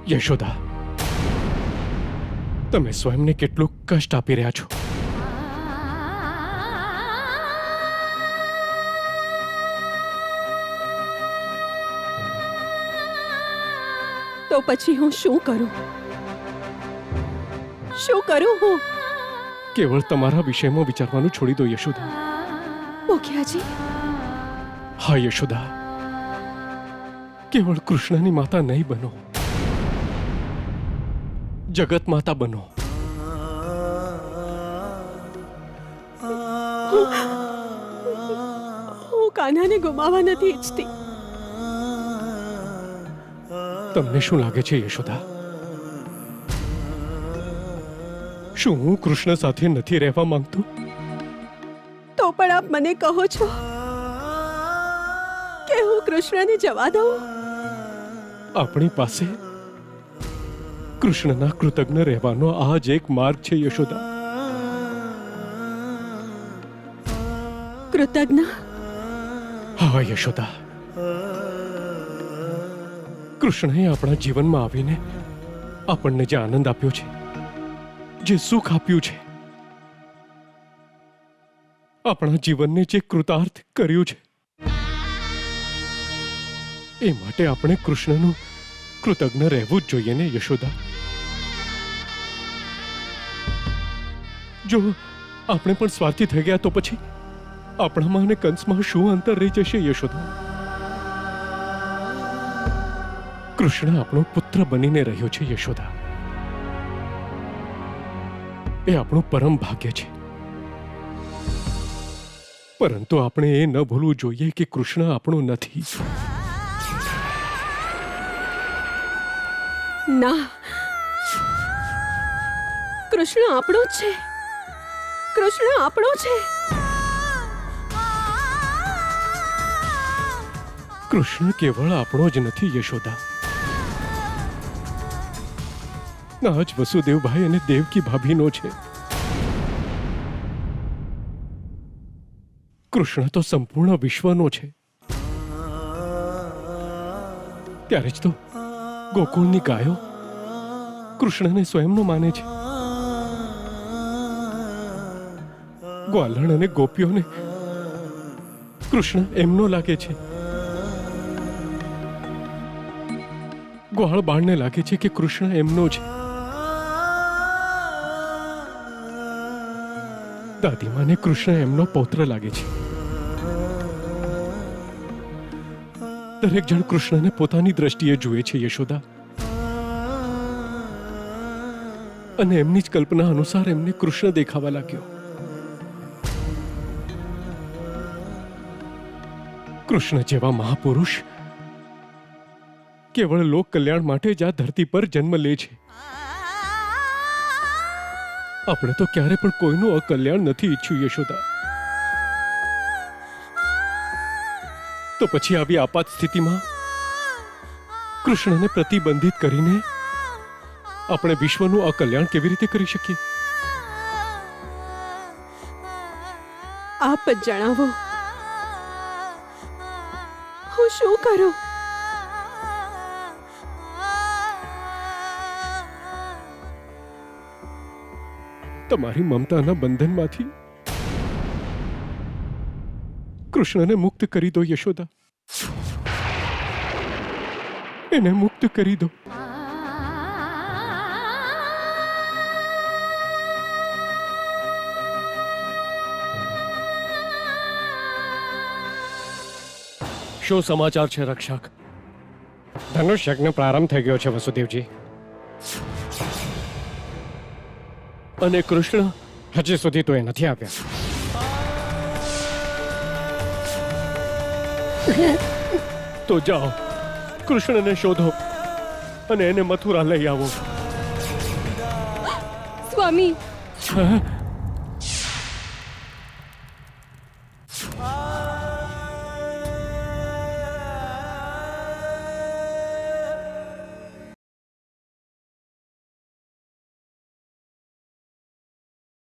યશોદા, તમે સ્વયંને કેટલું કષ્ટ આપી રહ્યા છો. તો પછી હું શું કરું? શું કરું હું? કેવળ તમારા વિષયમાં વિચારવાનું છોડી દો યશોદા. મુખિયાજી, હા યશોદા, કેવળ કૃષ્ણની માતા નહીં બનો, જગત માતા બનો. હું કાન્હાને ગુમાવવા નથી ઈચ્છતી. તમને શું લાગે છે યશોદા? શું હું કૃષ્ણ સાથે નથી રહેવા માંગતો? તો પણ આપ મને કહો છો કે હું કૃષ્ણને જવા દઉં? આપણી પાસે કૃષ્ણના કૃતજ્ઞ રહેવાનો આ જ એક માર્ગ છે યશોદા. કૃતજ્ઞ? હા યશોદા, કૃષ્ણએ આપણા જીવનમાં આવીને આપણને જે આનંદ આપ્યો છે, જે સુખ આપ્યું છે, આપણા જીવનને જે કૃતાર્થ કર્યું છે, એ માટે આપણે કૃષ્ણનું કૃતજ્ઞ રહેવું જ જોઈએ ને યશોદા. જો આપણે પણ સ્વાર્થી થઈ ગયા તો પછી આપણામાં અને કંસમાં શું અંતર રહી જશે યશોદા? કૃષ્ણ આપણો પુત્ર બનીને રહ્યો છે યશોદા. એ આપણું પરમ ભાગ્ય છે. પરંતુ આપણે એ ન ભૂલવું જોઈએ કે કૃષ્ણ આપણું નથી. ના, કૃષ્ણ આપણો જ છે. કૃષ્ણ આપણો છે. કૃષ્ણ કેવળ આપણો જ નથી યશોદા. ના જ વસુદેવભાઈ અને દેવકી ભાભીનો છે. કૃષ્ણ તો સંપૂર્ણ વિશ્વનો છે. ત્યારે જ તો ગોકુળની ગાયો કૃષ્ણને સ્વયંનો માને છે. ગ્વાલણ અને ગોપીઓને કૃષ્ણ એમનો લાગે છે. ગ્વાળ બાળને લાગે છે કે કૃષ્ણ એમનો છે. દાદીમાને કૃષ્ણ એમનો પૌત્ર લાગે છે. દરેક જણ કૃષ્ણને પોતાની દ્રષ્ટિએ જુએ છે યશોદા. અને એમની જ કલ્પના અનુસાર એમને કૃષ્ણ દેખાવા લાગ્યો. કૃષ્ણ જેવા મહાપુરુષ કેવળ લોક કલ્યાણ માટે જ આ ધરતી પર જન્મ લે છે. આપણે તો ક્યારે પણ કોઈનું અકલ્યાણ નથી ઈચ્છ્યું યશોદા. તો પછી આવી આપાત સ્થિતિમાં કૃષ્ણને પ્રતિબંધિત કરીને આપણે વિશ્વનું અકલ્યાણ કેવી રીતે કરી શકીએ? આપ જ જણાવો, હું શું કરું? તમારી મમતાના બંધનમાંથી કૃષ્ણને મુક્ત કરી દો યશોદા. એને મુક્ત કરી દો. શું સમાચાર છે રક્ષક? ધનુષ યજ્ઞ પ્રારંભ થઈ ગયો છે વસુદેવજી. અને કૃષ્ણ હજી સુધી તો એ નથી આવ્યા. તો જાઓ, કૃષ્ણને શોધો અને એને મથુરા લઈ આવો. સ્વામી, હા?